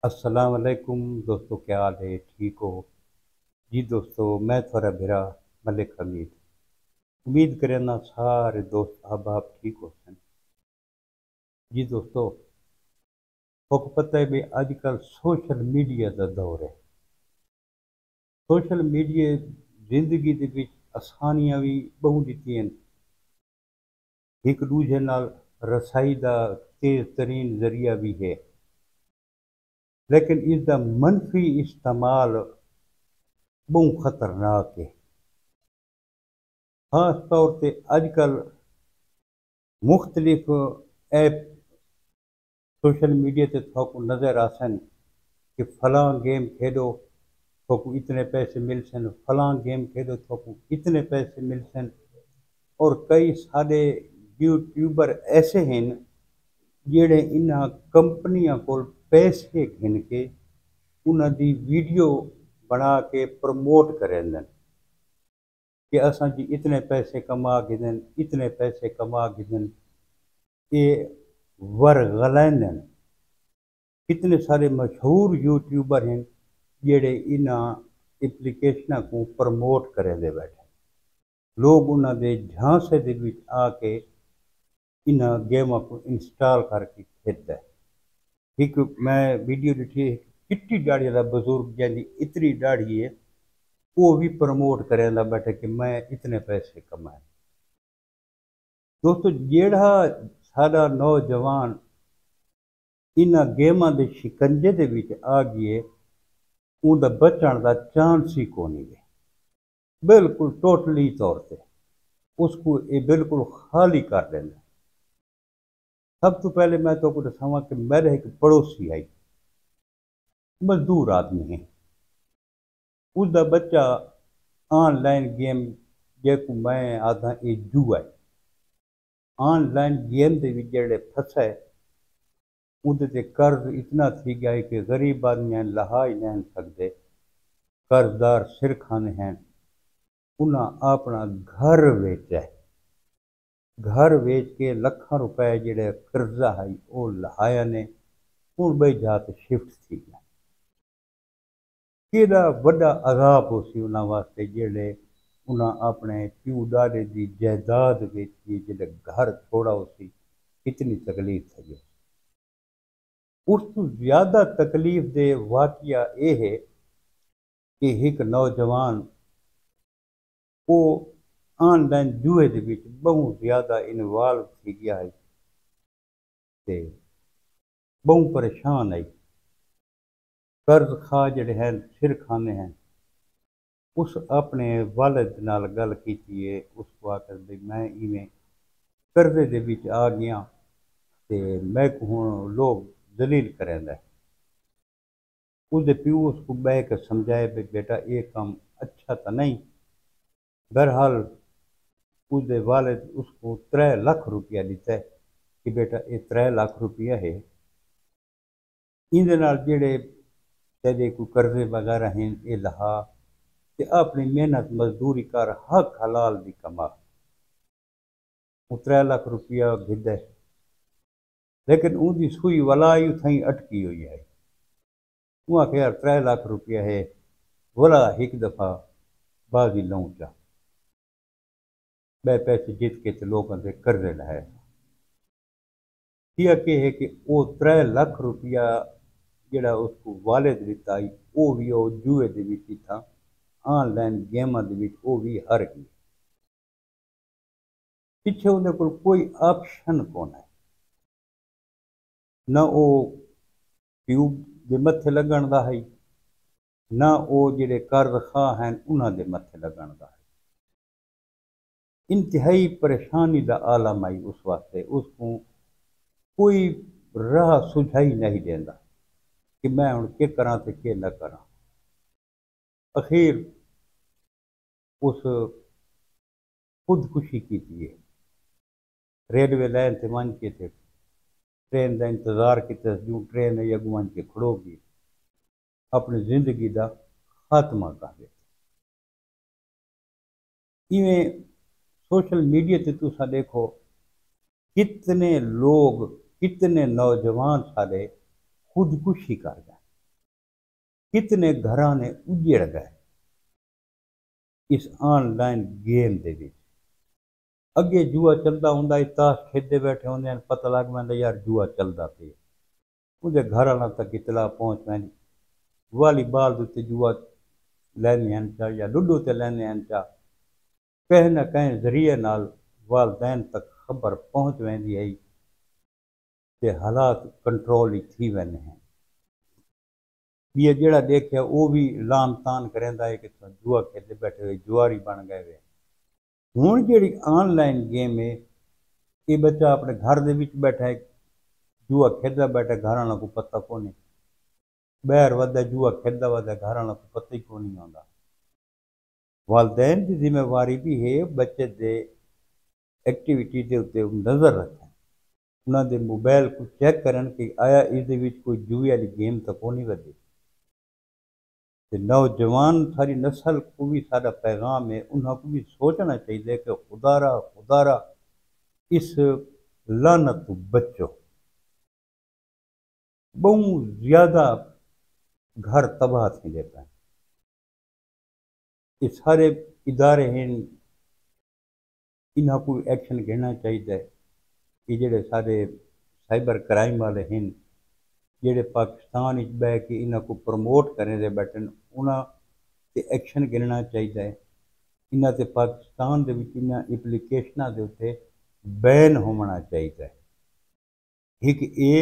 السلام علیکم دوستو، کیا حال ہے؟ ٹھیک ہو جی دوستو؟ میں تھوڑا بھرا ملک حمید امید کرنا سارے دوست احباب ٹھیک ہو سن جی دوستو، کو پتہ ہے بھی اج کل سوشل میڈیا کا دور ہے۔ سوشل میڈیا زندگی دے وچ آسانیاں بھی بہت دیتی ہیں، ایک دوجے نال رسائی دا تیز ترین ذریعہ بھی ہے، لیکن اس دا منفی استعمال بہت خطرناک ہے۔ خاص طور تے اج کل مختلف ایپ سوشل میڈیا تے تھوک نظر آسن کہ فلاں گیم کھیلو تھوکو اتنے پیسے مل سن، فلاں گیم کھیلو تھوکو اتنے پیسے مل سن، اور کئی سارے یوٹیوبر ایسے ہیں جڑے انہاں کمپنیاں کو پیسے گھن کے انہاں دی ویڈیو بنا کے پروموٹ کریں کہ اساں جی اتنے پیسے کما گھن، اتنے پیسے کما گھن، یہ ورغلائن۔ کتنے سارے مشہور یوٹیوبر ہیں جڑے انہاں اپلیکیشناں کو پروموٹ کرے دے بیٹھے، لوگ انہاں دے جھانسے دے وچ آ کے انہاں گیماں کو انسٹال کر کے کھیلتا ہے۔ ایک میں ویڈیو ڈٹھی چٹی داڑھی والا بزرگ جن دی اتنی داڑھی ہے، وہ بھی پروموٹ کرے دا بیٹھے کہ میں اتنے پیسے کمائے۔ دوستو، جیڑا سارا نوجوان انہاں گیماں دے شکنجے دے وچ آ گئے، اون دا بچن دا چانس ہی کونی ہے، بالکل ٹوٹلی طور تے اس کو یہ بالکل خالی کر دینا۔ سب تو پہلے میں تو کو دساواں کہ میرے ایک پڑوسی آئی، مزدور آدمی ہے، اس دا بچہ آن لائن گیم جے کو میں آدھا یہ جوا ہے، آن لائن گیم دے وچ جڑے پھسا ہے اندر تے قرض اتنا تھی گیا ہے کہ غریب آدمی لہا ہی نہیں سکتے، قرضدار سر کھانے ہیں۔ انہاں اپنا گھر ویچا ہے، گھر ویچ کے لکھاں روپے جڑے قرضہ ہے وہ لہایا نے، ہن بھئی جات شفٹ تھی گیا۔ کیڑا وڈا عذاب ہو سی انہاں واسطے جڑے انہاں اپنے پیو ڈاڈے دی جائیداد ویچی، جڑے گھر چھوڑا ہو سی، کتنی تکلیف تھی۔ اس تو زیادہ تکلیف دے واقعہ یہ ہے کہ ایک نوجوان وہ آن لائن جوئے دے وچ بہت زیادہ انوالو تھی گیا ہے تے بہت پریشان ہے۔ قرض خواہ جڑے ہیں سر کھانے ہیں، اس اپنے والد نال گل کیتی ہے، اس کو آ کر بھی میں ایویں قرضے دے وچ آ گیا تے میں کو ہن لوگ ذلیل کریں دے۔ اس دے پیو اس کو بہ کے سمجھائے بھی بیٹا یہ کام اچھا تو نہیں۔ بہرحال اس دے والد اس کو 3 لاکھ روپیہ دیتا ہے کہ بیٹا یہ 3 لاکھ روپیہ ہے، ان دے نال جڑے تیرے کو قرضے وغیرہ ہیں یہ لہا تے اپنی محنت مزدوری کر حق حلال دی کما۔ وہ 3 لاکھ روپیہ گھدا ہے، لیکن ان دی سوئی ولائی اتھائیں اٹکی ہوئی ہے۔ وہ آخر یار 3 لاکھ روپیہ ہے، ولا ایک دفعہ بازی لوں چا بے پیسے جیت کے تے لوگوں سے قرضے لائے۔ کیا کہ ہے کہ وہ 3 لاکھ روپیہ جڑا اس کو والد دیتا ہے وہ بھی وہ جوئے دے وچ ہی تھا، آن لائن گیماں دے وچ وہ بھی ہار گئی۔ پیچھے ان کو کوئی آپشن کون ہے، نہ وہ پیو دے متھے لگن دا ہے، نہ وہ جڑے قرض خواہ ہیں انہاں دے متھے لگن دا ہے۔ انتہائی پریشانی دا عالم آئی اس واسطے، اس کو کوئی راہ سجھائی نہیں دیندا کہ میں ہن کے کراں تے کے نہ کراں۔ اخیر اس خودکشی کیتی ہے، ریلوے لائن تے ون کے تے ٹرین دا انتظار کیتا، جو ٹرین ہے اگوں ون کے کھڑو گئی، اپنی زندگی دا خاتمہ کر دیا۔ ایویں سوشل میڈیا تے تساں دیکھو کتنے لوگ، کتنے نوجوان سارے خودکشی کر گئے۔ کتنے گھراں نے اجڑ گئے اس آن لائن گیم دے وچ۔ اگے جوا چلدا ہوندا ہے، تاش کھیڈے بیٹھے ہوندے ہیں، پتہ لگ پیندا یار جوا چلدا پیا، اوندا گھر والا تک اطلاع پہنچ پینی، والی بال دے تے جوا لیندے ہیں چا یا لڈو تے لیندے ہیں چا، کہیں نہ کہیں ذریعے نال والدین تک خبر پہنچ ویندی ہے تے حالات کنٹرول ہی تھی ویندے ہیں۔ یہ جڑا دیکھیا وہ بھی لان تان کریندا ہے کہ جوا کھیڈے بیٹھے ہوئے جواری بن گئے ہوئے۔ ہن جڑی آن لائن گیم ہے یہ بچہ اپنے گھر دے وچ بیٹھا ہے، جوا کھیڈدا بیٹھا، گھر والا کو پتہ کونے، باہر ودا جوا کھیڈدا ودا، گھر والا کو پتہ ہی کونی آندا۔ والدین کی ذمہ واری بھی ہے بچے دے ایکٹیویٹی دے اتنے نظر رکھیں، انہاں دے موبائل کو چیک کرن کہ آیا اس دے وچ کوئی جوئے والی گیم تو کونی ودی۔ تے نوجوان ساری نسل کو بھی سارا پیغام ہے، انہاں کو بھی سوچنا چاہیے کہ خدا را اس لعنت تو بچو۔ بہت زیادہ گھر تباہ تھی دیتا ہے، یہ سارے ادارے ہیں انہاں کو ایکشن گھننا چاہیے۔ یہ جڑے سارے سائبر کرائم والے ہیں جڑے پاکستان وچ بہ کے انہاں کو پروموٹ کرنے دے بیٹھن، انہاں تے ایکشن گھننا چاہیے۔ انہاں تے پاکستان دے وچ انہاں اپلیکیشناں دے اوتے بین ہونا چاہیے۔ ایک اے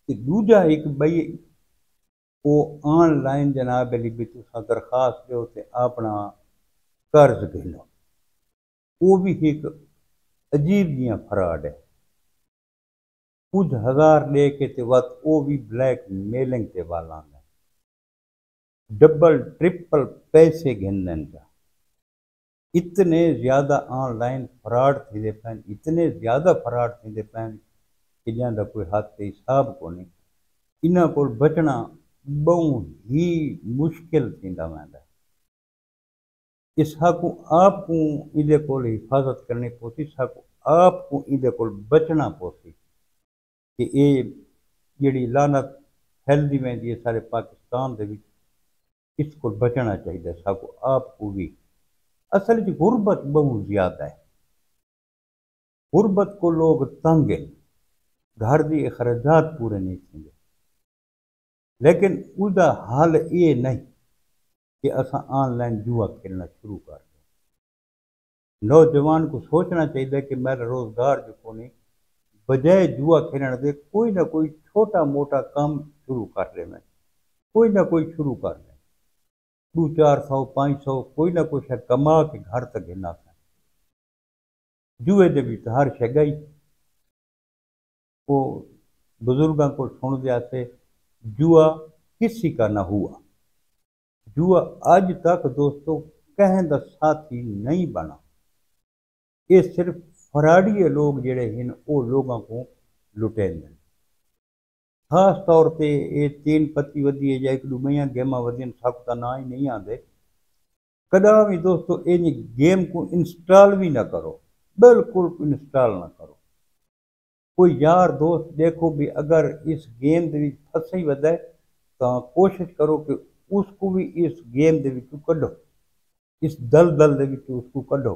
تے دوجا ایک بھئی وہ آن لائن جناب علی بھی تساں درخواست دیو تے اپنا قرض گھنو، وہ بھی ایک عجیب جیاں فراڈ ہے، کچھ ہزار لے کے تے وقت وہ بھی بلیک میلنگ تے والا ہے، ڈبل ٹرپل پیسے گھندن جا۔ اتنے زیادہ آن لائن فراڈ تھیندے پین، اتنے زیادہ فراڈ تھیندے پین کہ جہاں دا کوئی حد تے حساب کو نہیں۔ انہاں کو بچنا بہت ہی مشکل تھیندا ویندا ہے۔ اس کو آپ کو ایدے کول حفاظت کرنی پوسی، اس کو آپ کو ایدے کول بچنا پوسی کہ یہ جڑی لعنت پھیلدی ویندی ہے سارے پاکستان دے وچ، اس کو بچنا چاہیے ساکو آپ کو بھی۔ اصل وچ غربت بہت زیادہ ہے، غربت کو لوگ تنگ ہیں، گھر دی اخراجات پورے نہیں تھیندے، لیکن اس دا حل یہ نہیں کہ اساں آن لائن جوا کھیلنا شروع کر دیں۔ نوجوان کو سوچنا چاہیے کہ میرا روزگار جو کونی بجائے جوا کھیلنے دے کوئی نہ کوئی چھوٹا موٹا کام شروع کر لے، میں کوئی نہ کوئی شروع کر لیں، 200-400 500 کوئی نہ کوئی شے کما کے گھر تک گھنا ہے۔ جوئے دے بھی ہر شے گئی، وہ بزرگاں کو سن دیا سے جوا کسی کا نہ ہوا، جوا آج تک دوستو کہیں دا ساتھی نہیں بنا، یہ صرف فراڈیے لوگ جڑے ہیں وہ لوگوں کو لٹیں دیں۔ خاص طور پہ یہ 3 پتی ودی ہے یا 1-2 گیماں ودیاں سب کا نام ہی نہیں آتے، کدا بھی دوستو یہ گیم کو انسٹال بھی نہ کرو، بالکل انسٹال نہ کرو۔ کوئی یار دوست دیکھو بھی اگر اس گیم دے وچ پھنسے ہی ودا ہے تو کوشش کرو کہ اس کو بھی اس گیم دے وچ کڈو، اس دلدل دے وچ اس کو کڈو۔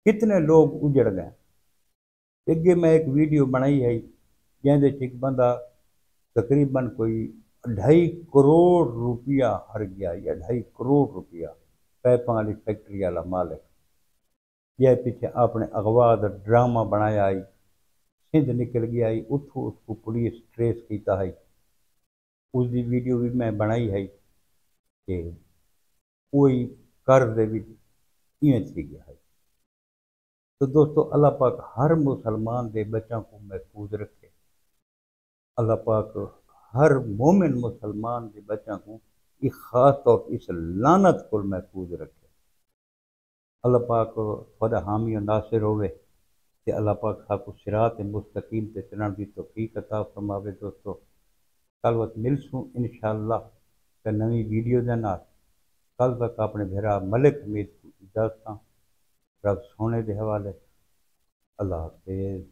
کتنے لوگ اجڑ گئے۔ اگے میں ایک ویڈیو بنائی ہے جہاں دے ایک بندہ تقریباً کوئی 2.5 کروڑ روپیہ ہر گیا، یا 2.5 کروڑ روپیہ، پیپاں والی فیکٹری والا مالک، یہ پیچھے اپنے اغوا دا ڈرامہ بنایا آئی، سندھ نکل گیا آئی، اتھو اس کو پولیس ٹریس کیتا ہے، اس دی ویڈیو بھی میں بنائی ہے کہ کوئی قرض دے بھی ایویں تھی گیا ہے۔ تو دوستو اللہ پاک ہر مسلمان دے بچوں کو محفوظ رکھے، اللہ پاک ہر مومن مسلمان دے بچوں کو ایک خاص طور اس لعنت کو محفوظ رکھے۔ اللہ پاک خدا حامی و ناصر ہوئے کہ اللہ پاک آپ کو صراط مستقیم تے چلن دی توفیق عطا فرماوے۔ دوستو کل وقت ملسوں انشاءاللہ تے نوی ویڈیو دے نال، کل تک اپنے بھرا ملک حمید کو اجازت رب سونے دے حوالے، اللہ حافظ۔